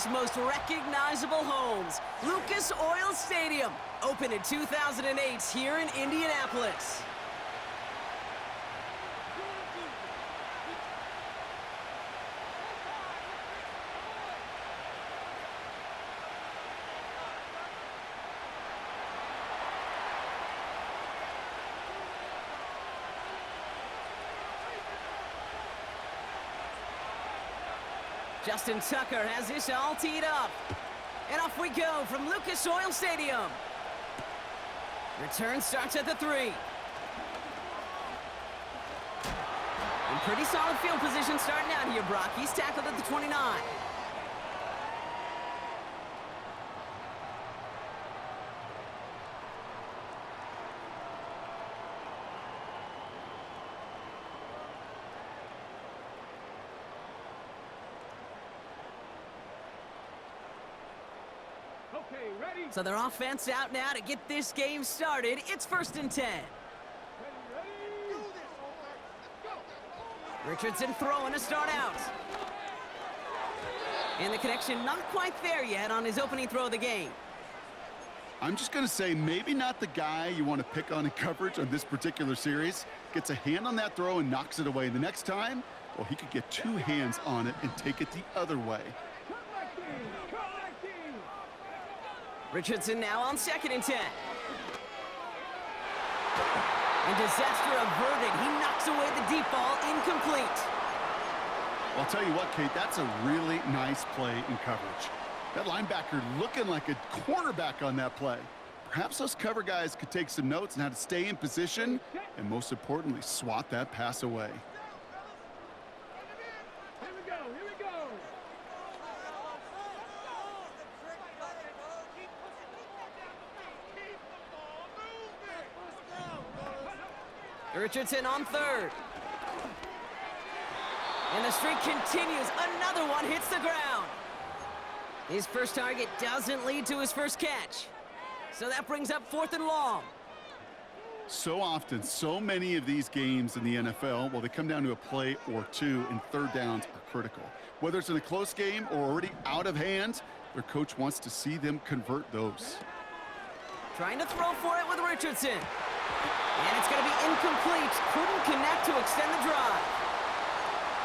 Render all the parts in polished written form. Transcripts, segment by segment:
League's most recognizable homes, Lucas Oil Stadium, opened in 2008 here in Indianapolis. Justin Tucker has this all teed up. And off we go from Lucas Oil Stadium. Return starts at the 3. In pretty solid field position starting out here, Brock. He's tackled at the 29. So their offense out now to get this game started. It's 1st and 10. Richardson throwing to start out. And the connection not quite there yet on his opening throw of the game. I'm just going to say maybe not the guy you want to pick on in coverage on this particular series. Gets a hand on that throw and knocks it away. The next time, well, he could get 2 hands on it and take it the other way. Richardson now on 2nd and 10. And disaster averted. He knocks away the deep ball, incomplete. I'll tell you what, Kate, that's a really nice play in coverage. That linebacker looking like a cornerback on that play. Perhaps those cover guys could take some notes on how to stay in position and, most importantly, swat that pass away. Richardson on 3rd. And the streak continues. Another one hits the ground. His first target doesn't lead to his first catch. So that brings up 4th and long. So often, so many of these games in the NFL, well, they come down to a play or 2, and 3rd downs are critical. Whether it's in a close game or already out of hand, their coach wants to see them convert those. Trying to throw for it with Richardson. And it's going to be incomplete. Couldn't connect to extend the drive.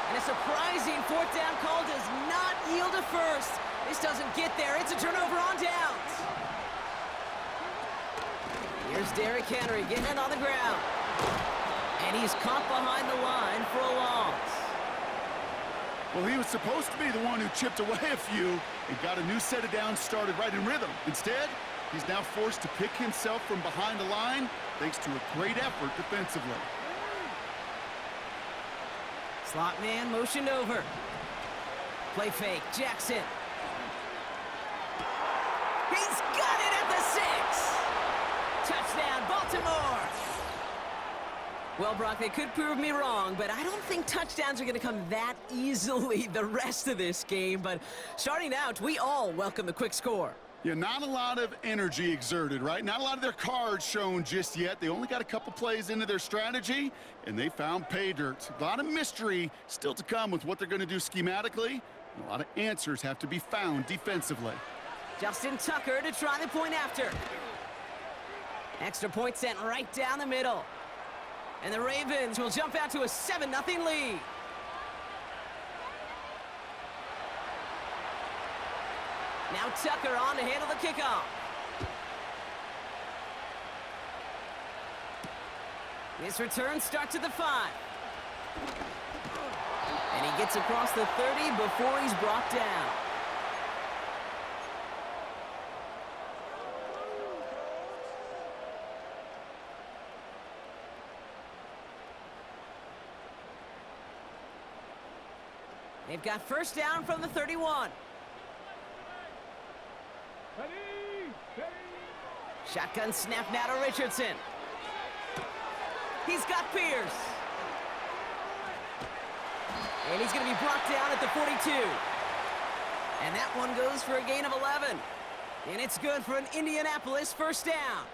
And a surprising 4th down call does not yield a first. This doesn't get there. It's a turnover on downs. Here's Derrick Henry getting it on the ground. And he's caught behind the line for a loss. Well, he was supposed to be the one who chipped away a few and got a new set of downs started right in rhythm. Instead, he's now forced to pick himself from behind the line thanks to a great effort defensively. Slot man motioned over. Play fake, Jackson. He's got it at the 6. Touchdown, Baltimore. Well, Brock, they could prove me wrong, but I don't think touchdowns are going to come that easily the rest of this game. But starting out, we all welcome the quick score. Yeah, not a lot of energy exerted, right? Not a lot of their cards shown just yet. They only got a couple plays into their strategy, and they found pay dirt. A lot of mystery still to come with what they're going to do schematically. And a lot of answers have to be found defensively. Justin Tucker to try the point after. Extra point sent right down the middle. And the Ravens will jump out to a 7-0 lead. Now Tucker on to handle the kickoff. His return starts at the 5. And he gets across the 30 before he's brought down. They've got 1st down from the 31. Shotgun snap now to Richardson. He's got Pierce. And he's going to be brought down at the 42. And that one goes for a gain of 11. And it's good for an Indianapolis 1st down.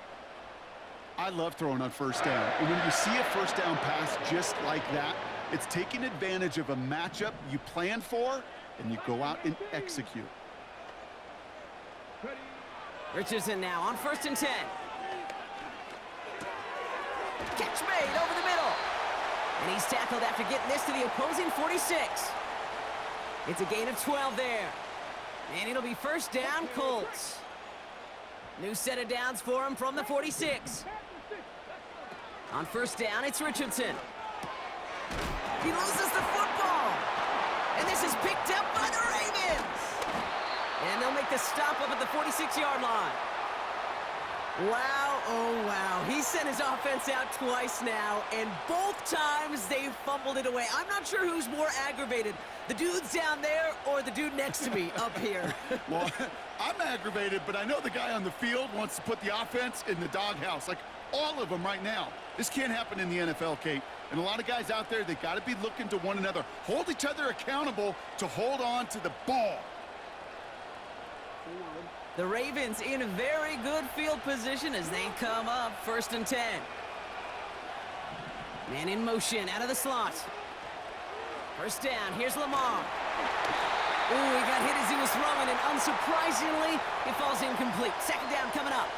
I love throwing on 1st down. And when you see a 1st down pass just like that, it's taking advantage of a matchup you plan for, and you go out and execute. Richardson now on 1st and 10. Catch made over the middle. And he's tackled after getting this to the opposing 46. It's a gain of 12 there. And it'll be 1st down, Colts. New set of downs for him from the 46. On 1st down, it's Richardson. He loses the football. And this is picked up by the Ravens. And they'll make the stop up at the 46-yard line. Wow, oh wow. He sent his offense out twice now, and both times they fumbled it away. I'm not sure who's more aggravated, the dudes down there or the dude next to me up here. Well, I'm aggravated, but I know the guy on the field wants to put the offense in the doghouse, like all of them right now. This can't happen in the NFL, Kate. And a lot of guys out there, they got to be looking to one another. Hold each other accountable to hold on to the ball. The Ravens in a very good field position as they come up 1st and 10. Man in motion out of the slot. 1st down, here's Lamar. Ooh, he got hit as he was throwing, and unsurprisingly, it falls incomplete. 2nd down coming up.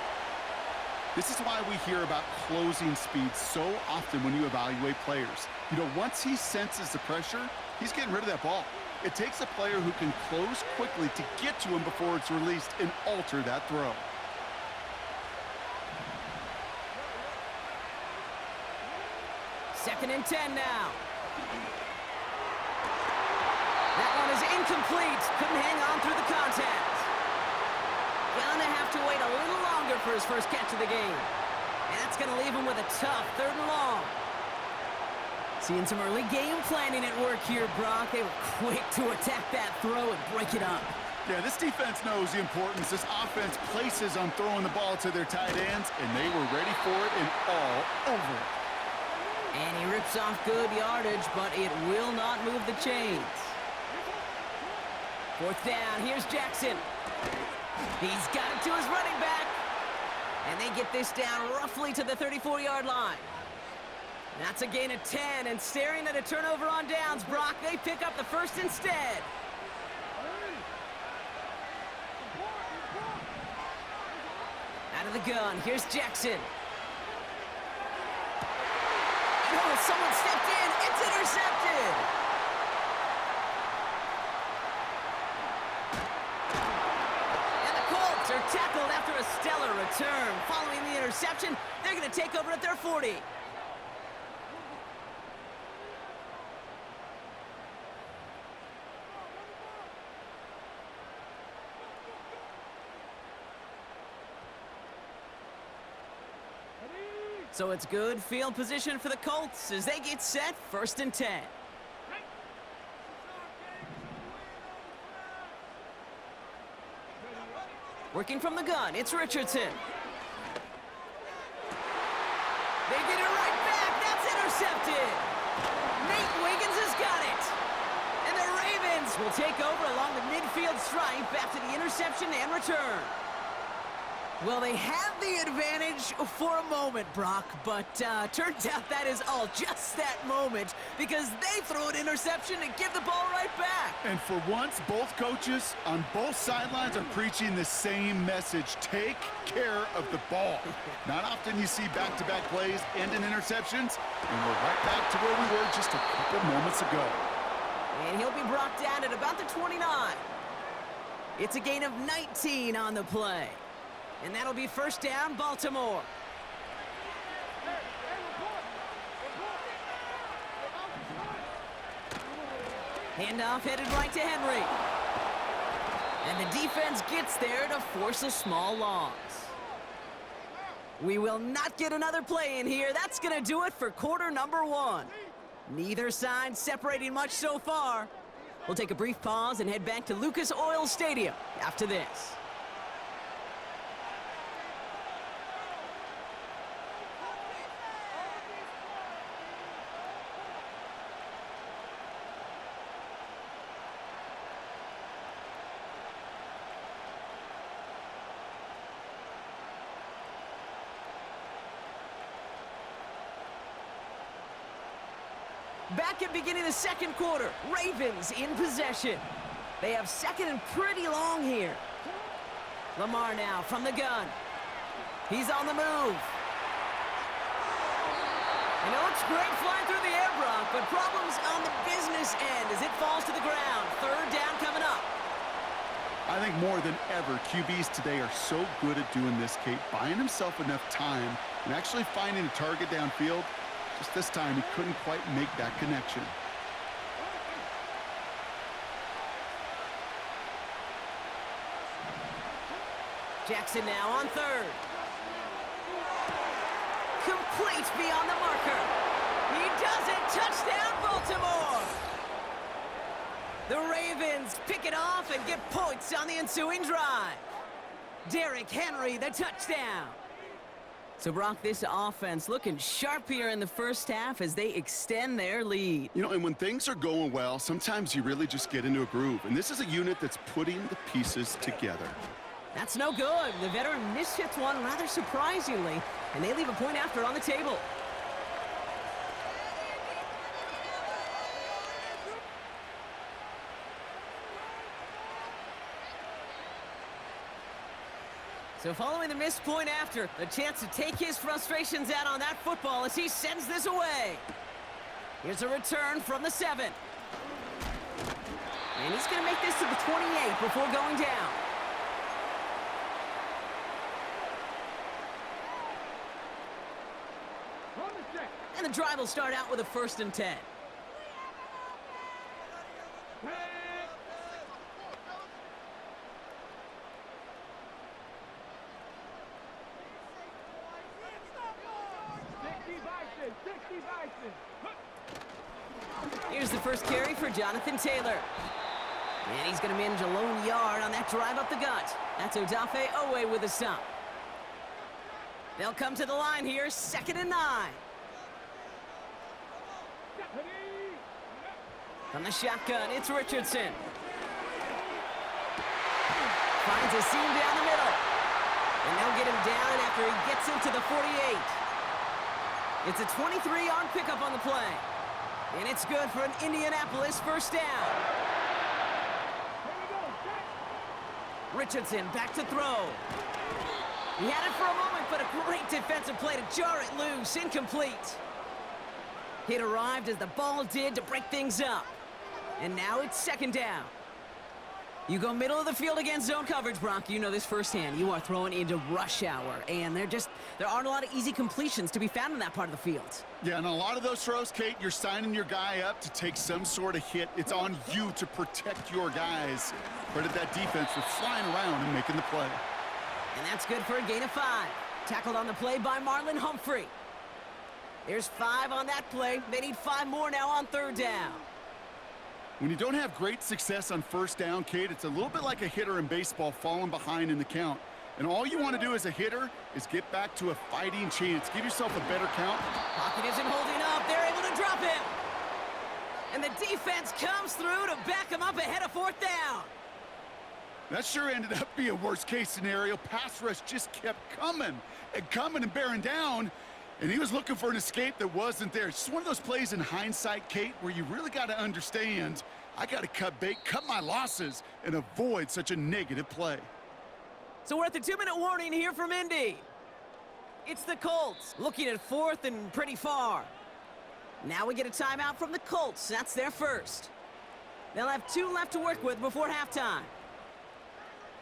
This is why we hear about closing speed so often when you evaluate players. You know, once he senses the pressure, he's getting rid of that ball. It takes a player who can close quickly to get to him before it's released and alter that throw. Second and 10 now. That one is incomplete. Couldn't hang on through the contact. Gonna have to wait a little longer for his first catch of the game. And that's gonna leave him with a tough 3rd and long. Seeing some early game planning at work here, Brock. They were quick to attack that throw and break it up. Yeah, this defense knows the importance this offense places on throwing the ball to their tight ends, and they were ready for it and all over it. And he rips off good yardage, but it will not move the chains. 4th down, here's Jackson. He's got it to his running back. And they get this down roughly to the 34-yard line. That's a gain of 10, and staring at a turnover on downs, Brock, they pick up the 1st instead. Out of the gun, here's Jackson. Oh, someone stepped in, it's intercepted. And the Colts are tackled after a stellar return. Following the interception, they're going to take over at their 40. So it's good field position for the Colts as they get set 1st and 10. Working from the gun, it's Richardson. They get it right back, that's intercepted. Nate Wiggins has got it. And the Ravens will take over along the midfield stripe after the interception and return. Well, they have the advantage for a moment, Brock, but turns out that is all just that moment because they throw an interception and give the ball right back. And for once, both coaches on both sidelines are preaching the same message. Take care of the ball. Not often you see back-to-back plays end in interceptions, and we're right back to where we were just a couple moments ago. And he'll be brought down at about the 29. It's a gain of 19 on the play. And that'll be 1st down, Baltimore. Handoff headed right to Henry. And the defense gets there to force a small loss. We will not get another play in here. That's going to do it for quarter number 1. Neither side separating much so far. We'll take a brief pause and head back to Lucas Oil Stadium after this. Back at beginning of the 2nd quarter, Ravens in possession. They have 2nd and pretty long here. Lamar now from the gun. He's on the move. And it looks great flying through the air, Brock, but problems on the business end as it falls to the ground. Third down coming up. I think more than ever, QBs today are so good at doing this, Kate, buying himself enough time and actually finding a target downfield. Just this time, he couldn't quite make that connection. Jackson now on third. Complete beyond the marker. He does it. Touchdown, Baltimore. The Ravens pick it off and get points on the ensuing drive. Derrick Henry, the touchdown. So, Brock, this offense looking sharp here in the first half as they extend their lead. You know, and when things are going well, sometimes you really just get into a groove. And this is a unit that's putting the pieces together. That's no good. The veteran mishits one rather surprisingly, and they leave a point after on the table. So following the missed point after, a chance to take his frustrations out on that football as he sends this away. Here's a return from the 7. And he's going to make this to the 28 before going down. And the drive will start out with a 1st and 10. Here's the first carry for Jonathan Taylor. And he's going to manage a lone yard on that drive up the gut. That's Odafe Owe with a stop. They'll come to the line here, 2nd and 9. From the shotgun, it's Richardson. Finds a seam down the middle. And they'll get him down after he gets into the 48. It's a 23-yard pickup on the play. And it's good for an Indianapolis 1st down. Richardson back to throw. He had it for a moment, but a great defensive play to jar it loose. Incomplete. It arrived as the ball did to break things up. And now it's 2nd down. You go middle of the field against zone coverage, Brock. You know this firsthand. You are throwing into rush hour, and there aren't a lot of easy completions to be found in that part of the field. Yeah, and a lot of those throws, Kate, you're signing your guy up to take some sort of hit. It's on you to protect your guys. Credit that defense for flying around and making the play. And that's good for a gain of 5. Tackled on the play by Marlon Humphrey. There's 5 on that play. They need 5 more now on 3rd down. When you don't have great success on 1st down, Kate, it's a little bit like a hitter in baseball falling behind in the count. And all you want to do as a hitter is get back to a fighting chance. Give yourself a better count. Pocket isn't holding up. They're able to drop him. And the defense comes through to back him up ahead of 4th down. That sure ended up being a worst-case scenario. Pass rush just kept coming and bearing down. And he was looking for an escape that wasn't there. It's just one of those plays in hindsight, Kate, where you really got to understand, I got to cut bait, cut my losses, and avoid such a negative play. So we're at the 2-minute warning here from Indy. It's the Colts, looking at 4th and pretty far. Now we get a timeout from the Colts. That's their first. They'll have 2 left to work with before halftime.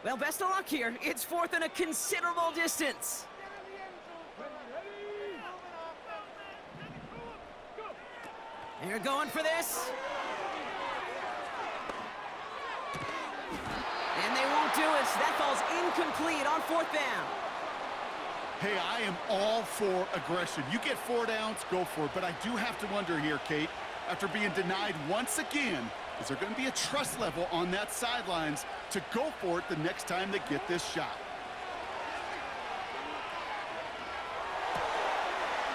Well, best of luck here. It's 4th and a considerable distance. They're going for this. And they won't do it. That falls incomplete on 4th down. Hey, I am all for aggression. You get 4 downs, go for it. But I do have to wonder here, Kate, after being denied once again, is there going to be a trust level on that sidelines to go for it the next time they get this shot?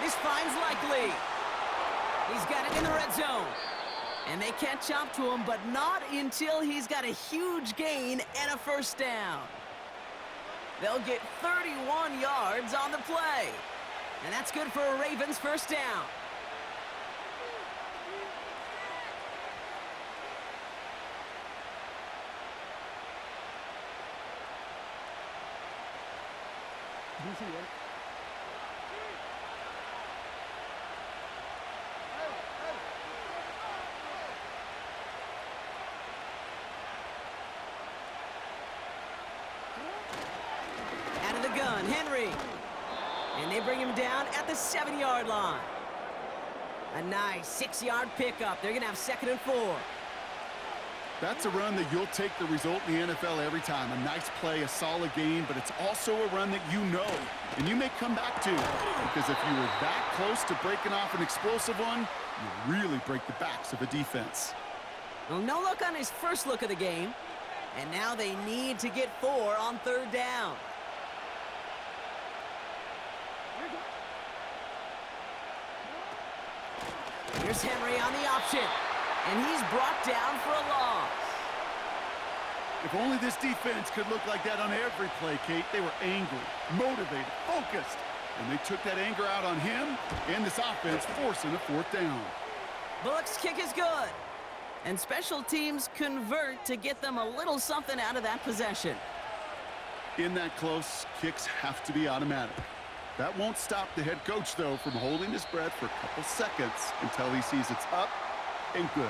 This finds likely. He's got it in the red zone. And they catch up to him, but not until he's got a huge gain and a 1st down. They'll get 31 yards on the play. And that's good for a Ravens 1st down. Out of the gun, Henry. And they bring him down at the 7-yard line. A nice 6-yard pickup. They're going to have 2nd and 4. That's a run that you'll take the result in the NFL every time. A nice play, a solid game, but it's also a run that you know and you may come back to. Because if you were that close to breaking off an explosive one, you really break the backs of a defense. Well, no luck on his first look of the game. And now they need to get 4 on 3rd down. Here's Henry on the option. And he's brought down for a loss. If only this defense could look like that on every play, Kate. They were angry, motivated, focused. And they took that anger out on him and this offense, forcing a 4th down. Bullock's kick is good. And special teams convert to get them a little something out of that possession. In that close, kicks have to be automatic. That won't stop the head coach, though, from holding his breath for a couple seconds until he sees it's up and good.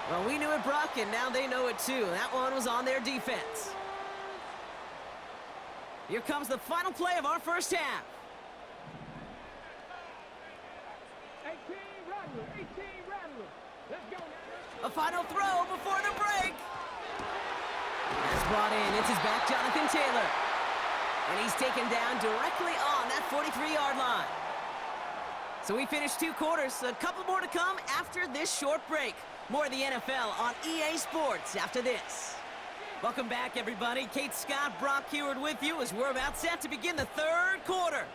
Well, we knew it, Brock, and now they know it too. That one was on their defense. Here comes the final play of our first half. 18 Rattler, 18 Rattler. Let's go now. A final throw before the break. That's brought in. It's his back, Jonathan Taylor. And he's taken down directly on that 43-yard line. So we finished 2 quarters. A couple more to come after this short break. More of the NFL on EA Sports after this. Welcome back, everybody. Kate Scott, Brock Heward with you as we're about set to begin the 3rd quarter.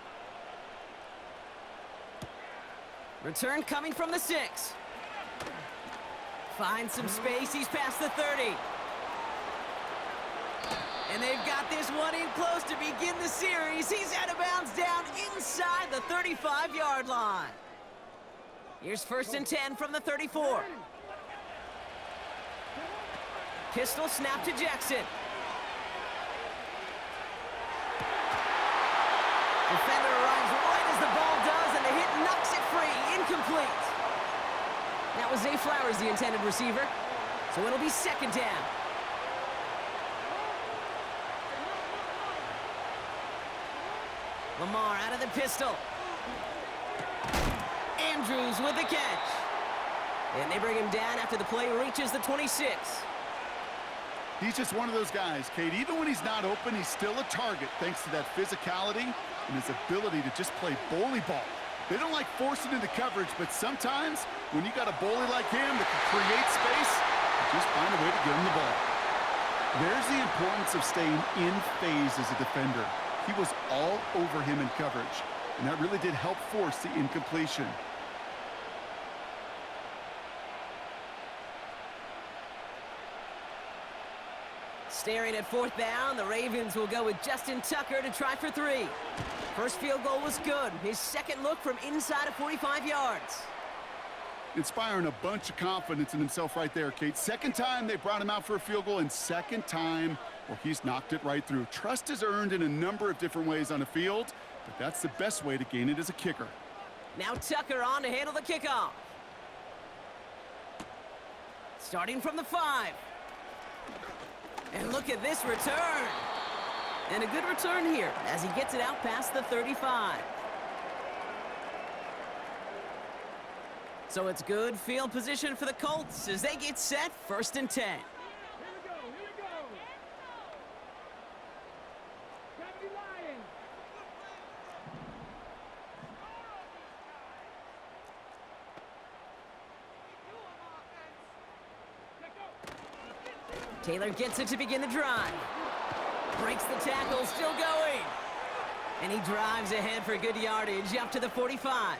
Return coming from the 6. Finds some space. He's past the 30. And they've got this one in close to begin the series. He's out of bounds down inside the 35-yard line. Here's 1st and 10 from the 34. Pistol snap to Jackson. Defender arrives right as the ball does, and the hit knocks it free. Incomplete. That was Zay Flowers, the intended receiver. So it'll be 2nd down. Lamar out of the pistol. Andrews with the catch. And they bring him down after the play reaches the 26. He's just one of those guys, Kate. Even when he's not open, he's still a target thanks to that physicality and his ability to just play bully ball. They don't like forcing into coverage, but sometimes when you got a bully like him that can create space, just find a way to get him the ball. There's the importance of staying in phase as a defender. He was all over him in coverage, and that really did help force the incompletion. Staring at 4th down, the Ravens will go with Justin Tucker to try for 3. First field goal was good. His 2nd look from inside of 45 yards. Inspiring a bunch of confidence in himself right there, Kate. 2nd time they brought him out for a field goal, and 2nd time, well, he's knocked it right through. Trust is earned in a number of different ways on the field, but that's the best way to gain it as a kicker. Now Tucker on to handle the kickoff. Starting from the 5. And look at this return. And a good return here as he gets it out past the 35. So it's good field position for the Colts as they get set 1st and 10. Here we go, here we go. Gravity Lions. Taylor gets it to begin the drive. Breaks the tackle, still going. And he drives ahead for good yardage up to the 45.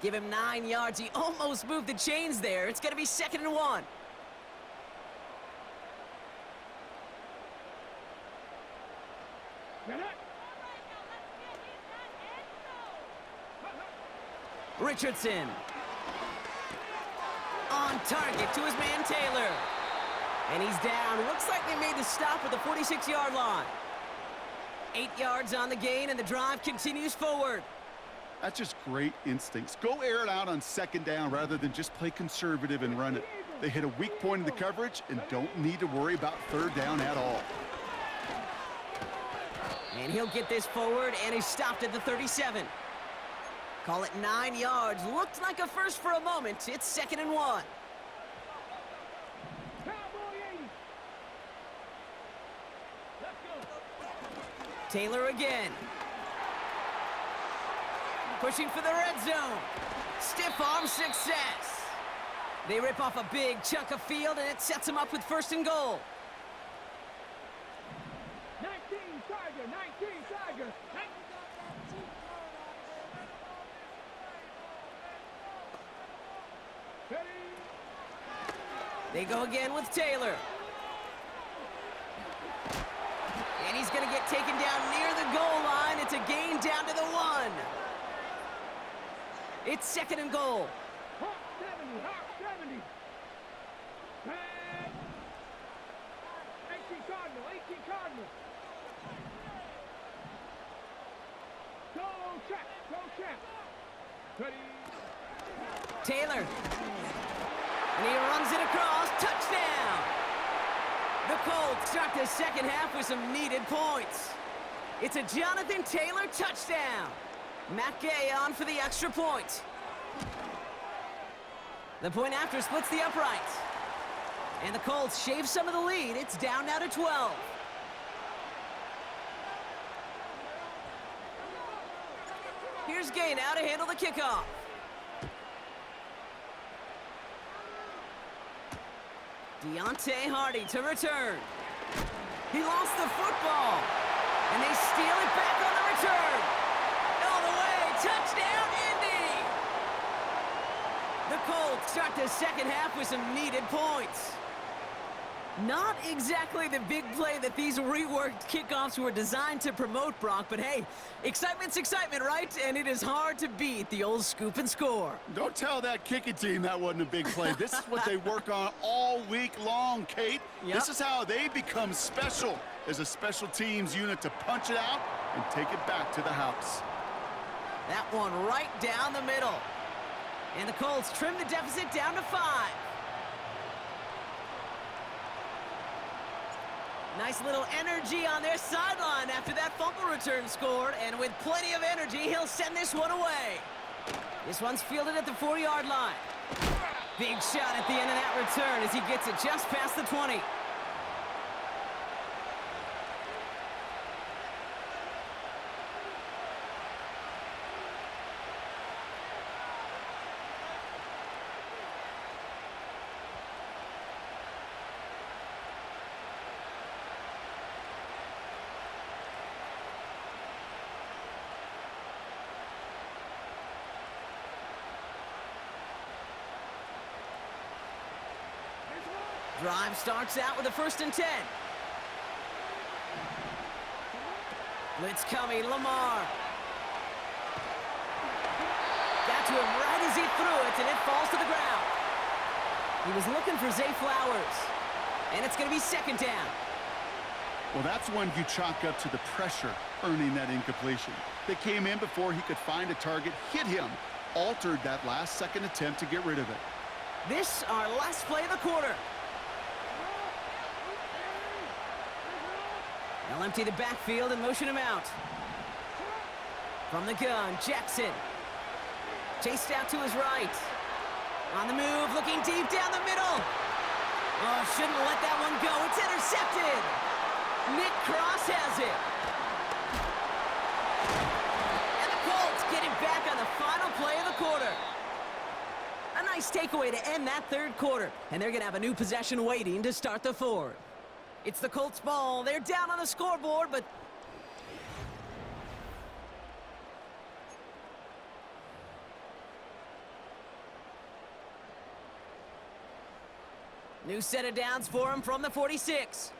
Give him 9 yards. He almost moved the chains there. It's going to be 2nd and 1. Richardson. On target to his man Taylor. And he's down. Looks like they made the stop at the 46-yard line. 8 yards on the gain, and the drive continues forward. That's just great instincts. Go air it out on second down rather than just play conservative and run it. They hit a weak point in the coverage and don't need to worry about third down at all. And he'll get this forward, and he's stopped at the 37. Call it 9 yards. Looked like a first for a moment. It's 2nd and 1. Taylor again. Pushing for the red zone. Stiff arm success. They rip off a big chunk of field, and it sets them up with 1st and goal. 19 Tiger, 19 Tiger. They go again with Taylor. And he's going to get taken down near the goal line. It's a gain down to the 1. It's 2nd and goal. Hawk 70, Hawk 70. 18 Cardinal, 18 Cardinal. Go check. Ready. Taylor. And he runs it across. Touchdown! The Colts start the second half with some needed points. It's a Jonathan Taylor touchdown. Matt Gay on for the extra point. The point after splits the uprights. And the Colts shave some of the lead. It's down now to 12. Here's Gay now to handle the kickoff. Deontay Hardy to return. He lost the football. And they steal it back on the return. All the way. Touchdown, Indy! The Colts start the second half with some needed points. Not exactly the big play that these reworked kickoffs were designed to promote, Brock, but hey, excitement's excitement, right? And it is hard to beat the old scoop and score. Don't tell that kicking team that wasn't a big play. This is what they work on all week long, Kate. Yep. This is how they become special as a special teams unit to punch it out and take it back to the house. That one right down the middle. And the Colts trim the deficit down to 5. Nice little energy on their sideline after that fumble return scored, and with plenty of energy, he'll send this one away. This one's fielded at the 4-yard line. Big shot at the end of that return as he gets it just past the 20. Drive starts out with a 1st and 10. Blitz coming, Lamar. Got to him right as he threw it, and it falls to the ground. He was looking for Zay Flowers, and it's going to be 2nd down. Well, that's when you chalk up to the pressure earning that incompletion. They came in before he could find a target, hit him, altered that last-second attempt to get rid of it. This, our last play of the quarter. They'll empty the backfield and motion him out. From the gun, Jackson. Chased out to his right. On the move, looking deep down the middle. Oh, shouldn't let that one go. It's intercepted. Nick Cross has it. And the Colts get it back on the final play of the quarter. A nice takeaway to end that 3rd quarter. And they're going to have a new possession waiting to start the 4th. It's the Colts ball. They're down on the scoreboard, but new set of downs for him from the 46.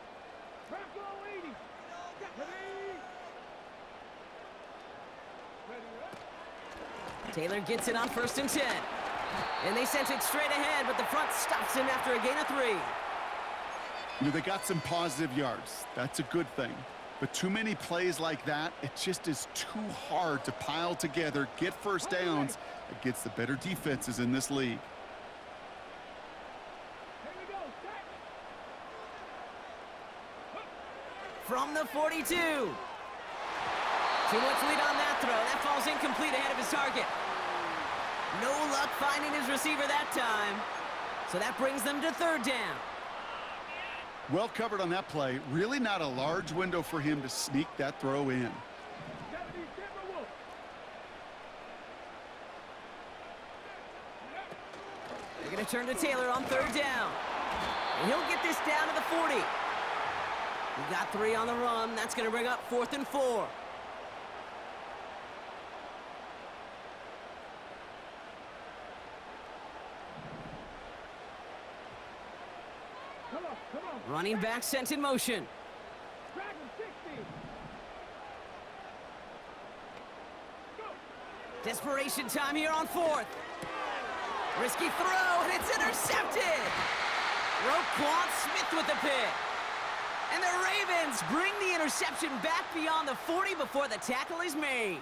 Taylor gets it on 1st and 10. And they sent it straight ahead, but the front stops him after a gain of 3. You know, they got some positive yards. That's a good thing. But too many plays like that, it just is too hard to pile together, get first downs against the better defenses in this league. Here we go. Set. From the 42. Too much lead on that throw. That falls incomplete ahead of his target. No luck finding his receiver that time. So that brings them to third down. Well covered on that play. Really not a large window for him to sneak that throw in. Gotta be Timberwolves. They're going to turn to Taylor on third down. And he'll get this down to the 40. We got 3 on the run. That's going to bring up 4th and 4. Come on, come on. Running back sent in motion. Drag him 60. Go. Desperation time here on 4th. Risky throw, and it's intercepted. Roquan Smith with the pick. And the Ravens bring the interception back beyond the 40 before the tackle is made.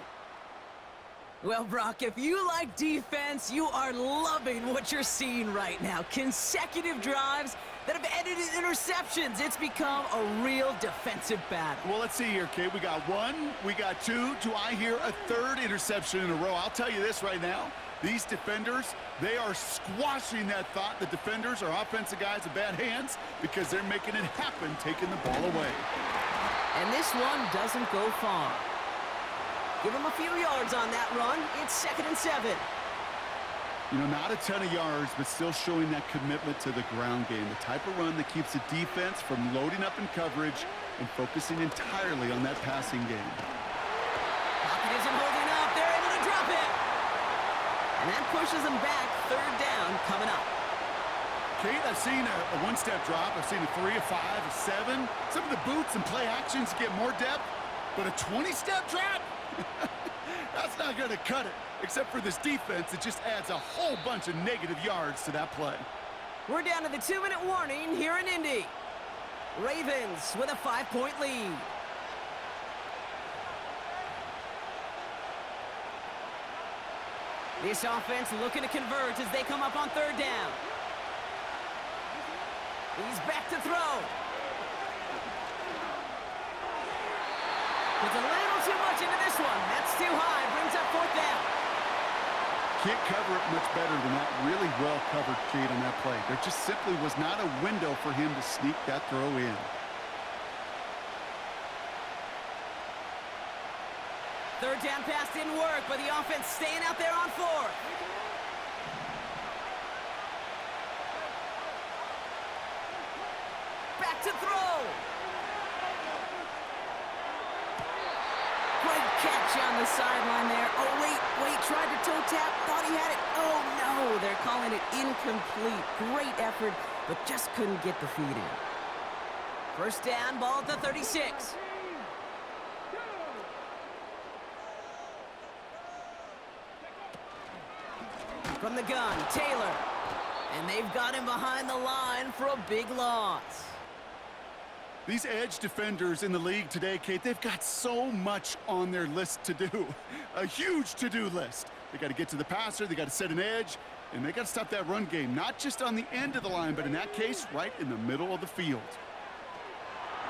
Well, Brock, if you like defense, you are loving what you're seeing right now. Consecutive drives that have ended in interceptions. It's become a real defensive battle. Well, let's see here, Kate. We got 1, we got 2. Do I hear a 3rd interception in a row? I'll tell you this right now. These defenders, they are squashing that thought. The defenders are offensive guys with bad hands because they're making it happen, taking the ball away. And this one doesn't go far. Give him a few yards on that run. It's 2nd and 7. You know, not a ton of yards, but still showing that commitment to the ground game. The type of run that keeps the defense from loading up in coverage and focusing entirely on that passing game. Pocket isn't holding up. They're able to drop it. And that pushes them back. 3rd down coming up. Kate, I've seen a 1-step drop. I've seen a 3, a 5, a 7. Some of the boots and play actions get more depth, but a 20-step drop? That's not going to cut it. Except for this defense, it just adds a whole bunch of negative yards to that play. We're down to the 2-minute warning here in Indy. Ravens with a 5-point lead. This offense looking to convert as they come up on 3rd down. He's back to throw. Puts a little too much into this one. That's too high. Brings up 4th down. Can't cover it much better than that. Really well covered, Kate, on that play. There just simply was not a window for him to sneak that throw in. Third down pass didn't work, but the offense staying out there on 4th. Back to throw. Great catch on the sideline there. Oh, wait, tried to toe tap, thought he had it. Oh, no, they're calling it incomplete. Great effort, but just couldn't get the feed in. 1st down, ball at the 36. From the gun, Taylor. And they've got him behind the line for a big loss. These edge defenders in the league today, Kate, they've got so much on their list to do. A huge to-do list. They got to get to the passer, they got to set an edge, and they got to stop that run game, not just on the end of the line, but in that case, right in the middle of the field.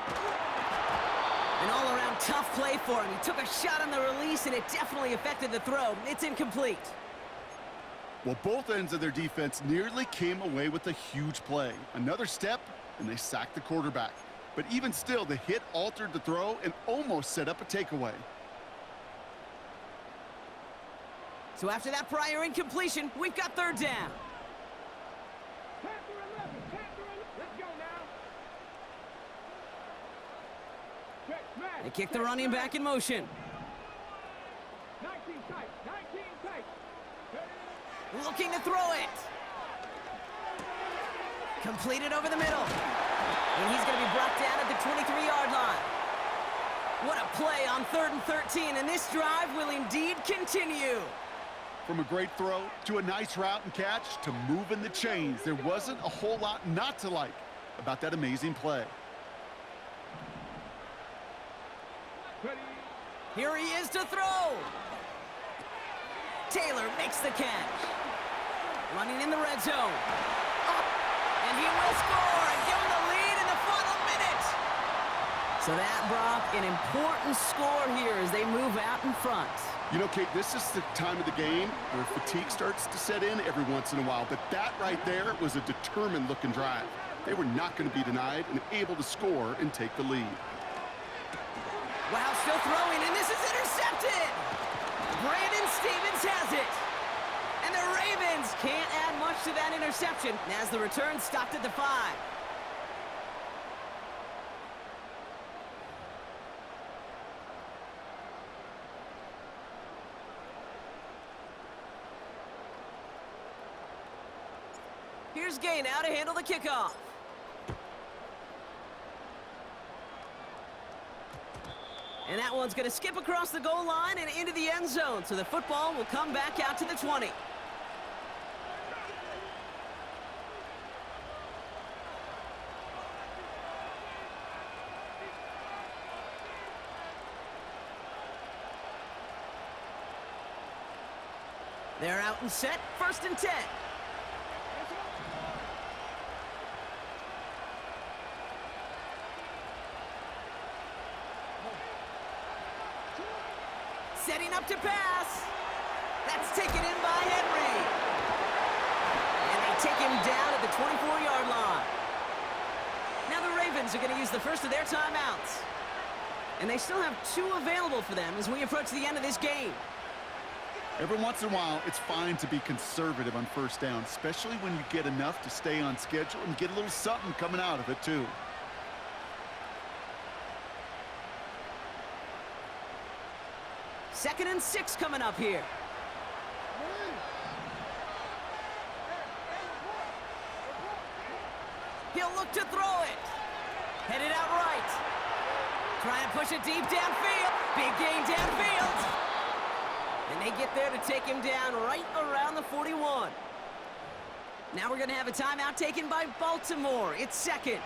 An all-around tough play for him. He took a shot on the release, and it definitely affected the throw. It's incomplete. Well, both ends of their defense nearly came away with a huge play. Another step, and they sacked the quarterback. But even still, the hit altered the throw and almost set up a takeaway. So after that prior incompletion, we've got 3rd down. Panther 11, Panther 11. Let's go now. Check, smash. They kick the running back in motion. 19 tight, 19 tight. Looking to throw it. Completed over the middle. And he's going to be brought down at the 23-yard line. What a play on 3rd and 13, and this drive will indeed continue. From a great throw to a nice route and catch to moving the chains, there wasn't a whole lot not to like about that amazing play. Ready. Here he is to throw. Taylor makes the catch. Running in the red zone. And he will score and give him the lead in the final minute. So that, Brock, an important score here as they move out in front. You know, Kate, this is the time of the game where fatigue starts to set in every once in a while. But that right there was a determined-looking drive. They were not going to be denied and able to score and take the lead. Wow, still throwing, and this is intercepted. Brandon Stevens has it. And the Ravens can't add much to that interception as the return stopped at the 5. Here's Gay now to handle the kickoff. And that one's going to skip across the goal line and into the end zone, so the football will come back out to the 20. They're out and set, 1st and 10. Setting up to pass. That's taken in by Henry. And they take him down at the 24-yard line. Now the Ravens are going to use the first of their timeouts. And they still have 2 available for them as we approach the end of this game. Every once in a while, it's fine to be conservative on 1st down, especially when you get enough to stay on schedule and get a little something coming out of it, too. Second and 6 coming up here. He'll look to throw it. Headed out right. Try and push it deep downfield. Big gain downfield. And they get there to take him down right around the 41. Now we're going to have a timeout taken by Baltimore. It's 2nd.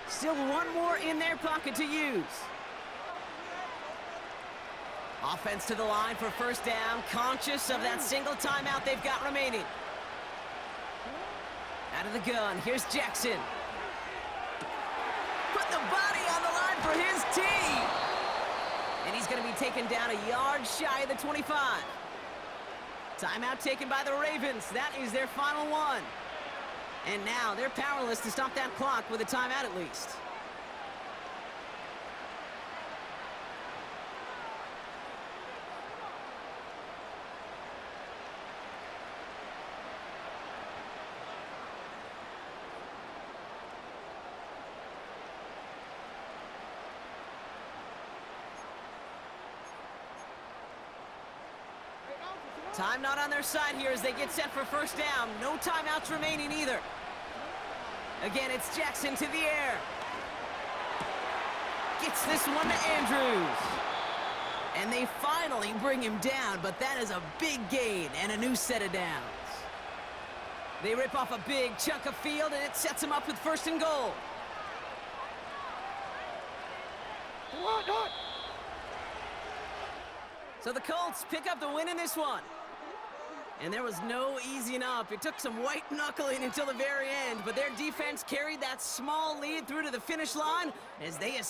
Still 1 more in their pocket to use. Offense to the line for 1st down, conscious of that single timeout they've got remaining. Out of the gun, here's Jackson. Put the body on the line for his team. And he's going to be taken down a yard shy of the 25. Timeout taken by the Ravens. That is their final one. And now they're powerless to stop that clock with a timeout at least. Time not on their side here as they get set for 1st down. No timeouts remaining either. Again, it's Jackson to the air. Gets this one to Andrews. And they finally bring him down, but that is a big gain and a new set of downs. They rip off a big chunk of field, and it sets them up with 1st and goal. So the Colts pick up the win in this one. And there was no easing up. It took some white knuckling until the very end, but their defense carried that small lead through to the finish line as they escaped.